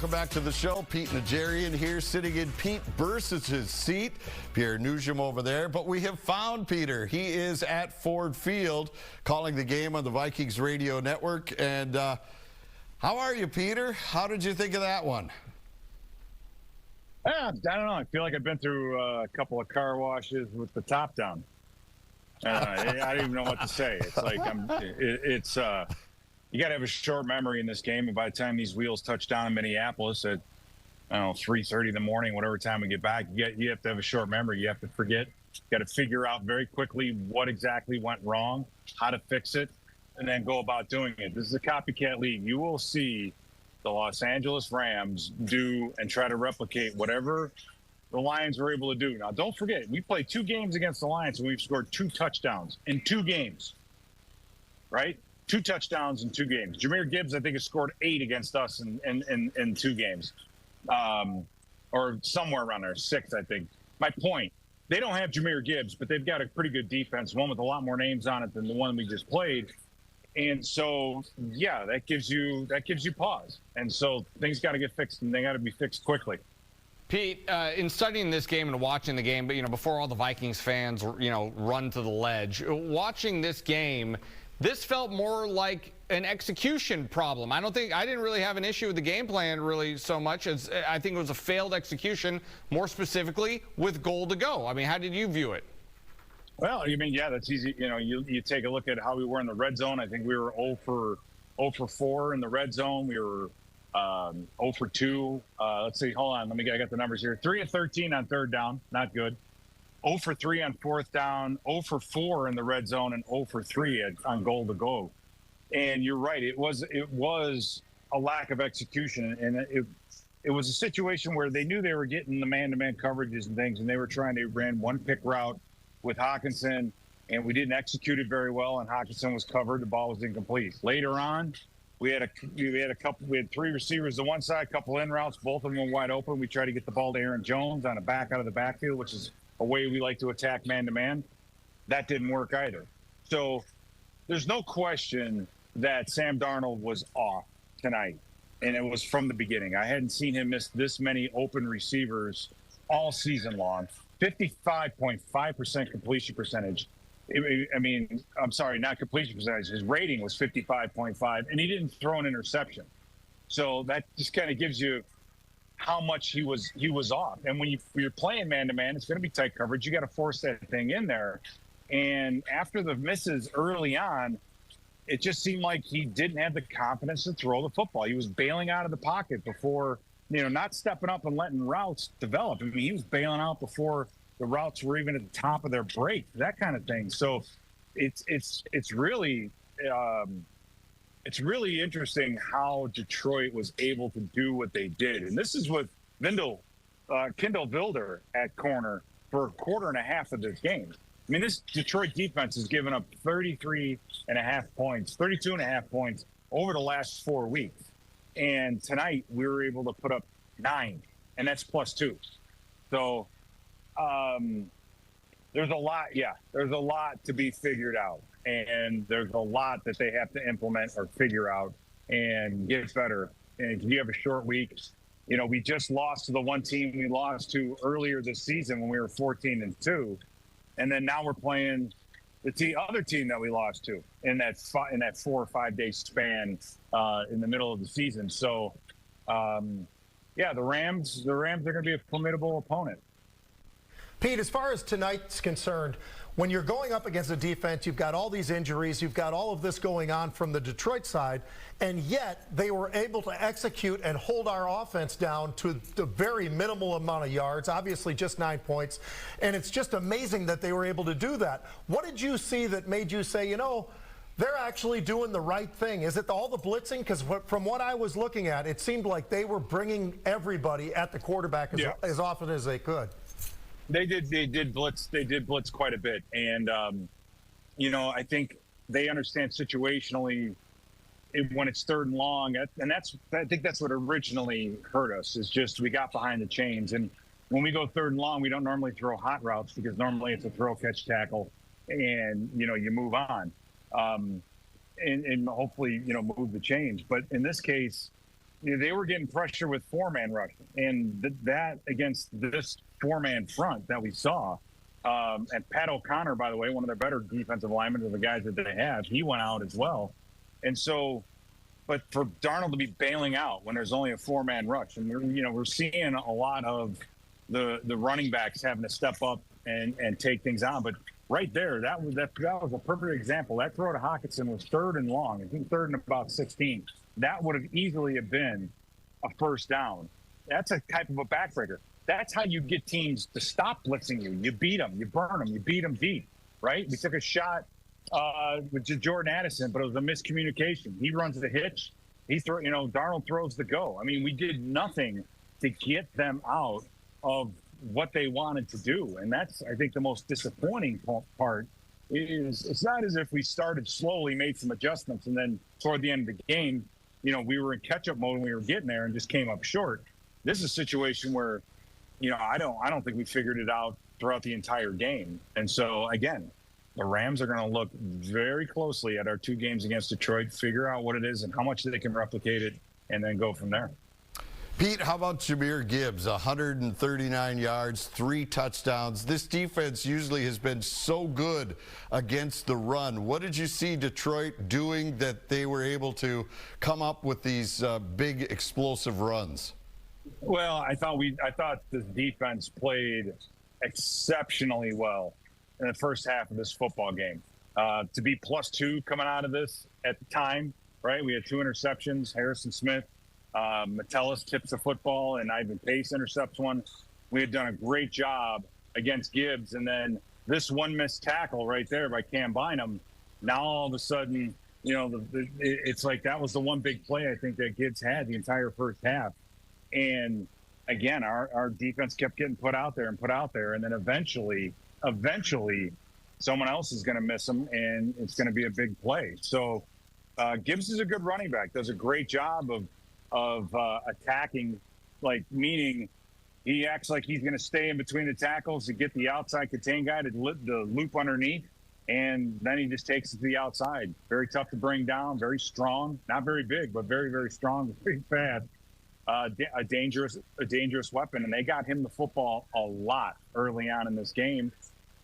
welcome back to the show. Pete Najarian here, sitting in Pete Bercich's seat. Pierre Noujaim over there. But we have found Peter. He is at Ford Field calling the game on the Vikings Radio Network. And how are you, Peter? How did you think of that one? I don't know. I feel like I've been through a couple of car washes with the top down. I don't even know what to say. It's like you got to have a short memory in this game. And by the time these wheels touch down in Minneapolis at, I don't know, 3:30 in the morning, whatever time we get back, you have to have a short memory. You have to forget. You got to figure out very quickly what exactly went wrong, how to fix it, and then go about doing it. This is a copycat league. You will see the Los Angeles Rams do and try to replicate whatever the Lions were able to do. Now, don't forget, we played 2 games against the Lions, and we've scored 2 touchdowns in 2 games, right? 2 touchdowns in 2 games. Jahmyr Gibbs, I think, has scored 8 against us in 2 games, or somewhere around there, 6, I think. My point, they don't have Jahmyr Gibbs, but they've got a pretty good defense, one with a lot more names on it than the one we just played. And so, yeah, that gives you pause. And so things got to get fixed, and they got to be fixed quickly. Pete, in studying this game and watching the game, but before all the Vikings fans run to the ledge, watching this game, this felt more like an execution problem. I didn't really have an issue with the game plan really so much as I think it was a failed execution, more specifically with goal to go. I mean, how did you view it? Well, yeah, that's easy. You take a look at how we were in the red zone. I think we were 0 for 4 in the red zone. We were 0 for 2. Let's see. Hold on. I got the numbers here. 3 of 13 on third down. Not good. 0 for 3 on fourth down. 0 for 4 in the red zone, and 0 for 3 on goal to go. And you're right. It was a lack of execution, and it was a situation where they knew they were getting the man-to-man coverages and things, and they were ran one pick route with Hawkinson, and we didn't execute it very well, and Hawkinson was covered. The ball was incomplete. Later on, we had 3 receivers to one side, a couple in routes, both of them were wide open. We tried to get the ball to Aaron Jones on a back out of the backfield, which is a way we like to attack man-to-man. That didn't work either. So there's no question that Sam Darnold was off tonight, and it was from the beginning. I hadn't seen him miss this many open receivers all season long. 55.5% completion percentage. I'm sorry, not completion percentage. His rating was 55.5, and he didn't throw an interception. So that just kind of gives you how much he was off. And when you're playing man-to-man, it's going to be tight coverage. You got to force that thing in there. And after the misses early on, it just seemed like he didn't have the confidence to throw the football. He was bailing out of the pocket before, not stepping up and letting routes develop. I mean, he was bailing out before the routes were even at the top of their break, that kind of thing. So it's really interesting how Detroit was able to do what they did. And this is with Kendall Vilder at corner for a quarter and a half of this game. I mean, this Detroit defense has given up 32 and a half points over the last 4 weeks. And tonight we were able to put up 9, and that's +2. So there's a lot. Yeah, there's a lot to be figured out, and there's a lot that they have to implement or figure out and get better. And you have a short week. We just lost to the one team we lost to earlier this season when we were 14-2, and then now we're playing the other team that we lost to in that 4 or 5 day span in the middle of the season. So, the Rams are going to be a formidable opponent. Pete, as far as tonight's concerned, when you're going up against a defense, you've got all these injuries, you've got all of this going on from the Detroit side, and yet they were able to execute and hold our offense down to the very minimal amount of yards, obviously just 9 points, and it's just amazing that they were able to do that. What did you see that made you say, they're actually doing the right thing? Is it all the blitzing? Because from what I was looking at, it seemed like they were bringing everybody at the quarterback as often as they could. They did blitz quite a bit, and I think they understand situationally when it's 3rd and long, and I think that's what originally hurt us, is just we got behind the chains. And when we go 3rd and long, we don't normally throw hot routes because normally it's a throw, catch, tackle, and you move on, and hopefully move the chains. But in this case, they were getting pressure with four-man rush, and that against this four-man front that we saw. And Pat O'Connor, by the way, one of their better defensive linemen of the guys that they have, he went out as well. And so, but for Darnold to be bailing out when there's only a four-man rush, and we're seeing a lot of the running backs having to step up and take things on. But right there, that was a perfect example. That throw to Hockenson was 3rd and long. I think 3rd and about 16. That would have easily have been a first down. That's a type of a backbreaker. That's how you get teams to stop blitzing you. You beat them, you burn them, you beat them deep, right? We took a shot with Jordan Addison, but it was a miscommunication. He runs the hitch. Darnold throws the go. I mean, we did nothing to get them out of what they wanted to do. And that's, I think, the most disappointing part is it's not as if we started slowly, made some adjustments, and then toward the end of the game, we were in catch-up mode and we were getting there and just came up short. This is a situation where, I don't think we figured it out throughout the entire game. And so, again, the Rams are going to look very closely at our 2 games against Detroit, figure out what it is and how much they can replicate it, and then go from there. Pete, how about Jahmyr Gibbs? 139 yards, 3 touchdowns. This defense usually has been so good against the run. What did you see Detroit doing that they were able to come up with these big explosive runs? Well, I thought this defense played exceptionally well in the first half of this football game. To be +2 coming out of this at the time, right? We had 2 interceptions. Harrison Smith, Metellus tips the football, and Ivan Pace intercepts one. We had done a great job against Gibbs, and then this one missed tackle right there by Cam Bynum. Now all of a sudden, it's like that was the one big play I think that Gibbs had the entire first half. And again, our defense kept getting put out there, and then eventually someone else is going to miss them, and it's going to be a big play. So Gibbs is a good running back, does a great job of attacking, meaning he acts like he's going to stay in between the tackles to get the outside contain guy to the loop underneath, and then he just takes it to the outside. Very tough to bring down, very strong, not very big, but very, very strong, very fast. A dangerous weapon, and they got him the football a lot early on in this game,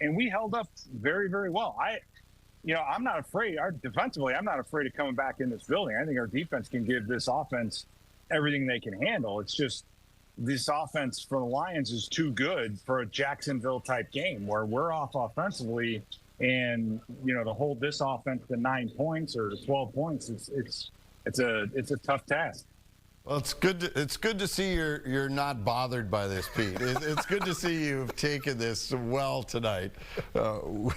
and we held up very, very well. I'm not afraid. Defensively, I'm not afraid of coming back in this building. I think our defense can give this offense everything they can handle. It's just this offense for the Lions is too good for a Jacksonville type game where we're off offensively, and to hold this offense to 9 points or 12 points, it's a tough task. Well, it's good to see you're not bothered by this, Pete. It's good to see you've taken this well tonight. Well,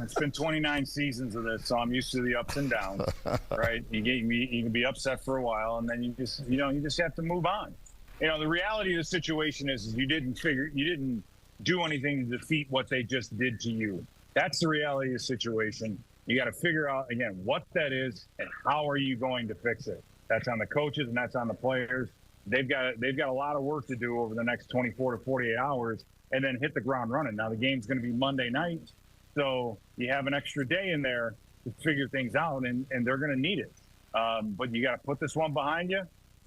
it's been 29 seasons of this, so I'm used to the ups and downs, right? You can be upset for a while, and then you just have to move on. The reality of the situation is you didn't do anything to defeat what they just did to you. That's the reality of the situation. You got to figure out again what that is and how are you going to fix it. That's on the coaches and that's on the players. They've got a lot of work to do over the next 24 to 48 hours and then hit the ground running. Now the game's going to be Monday night, so you have an extra day in there to figure things out, and they're going to need it. But you got to put this one behind you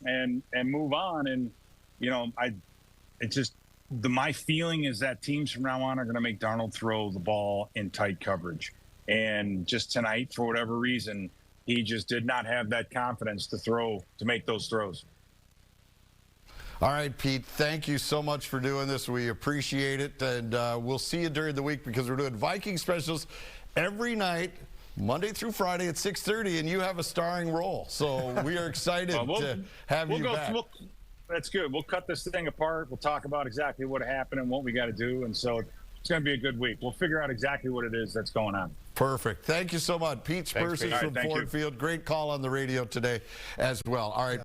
and move on. And my feeling is that teams from now on are going to make Darnold throw the ball in tight coverage. And just tonight, for whatever reason, he just did not have that confidence to make those throws. All right, Pete, thank you so much for doing this. We appreciate it, and we'll see you during the week because we're doing Viking specials every night, Monday through Friday at 6:30, and you have a starring role. So we are excited to have you back. That's good. We'll cut this thing apart. We'll talk about exactly what happened and what we got to do, and so it's going to be a good week. We'll figure out exactly what it is that's going on. Perfect. Thank you so much. Pete Bercich from Ford Field. Great call on the radio today as well. All right.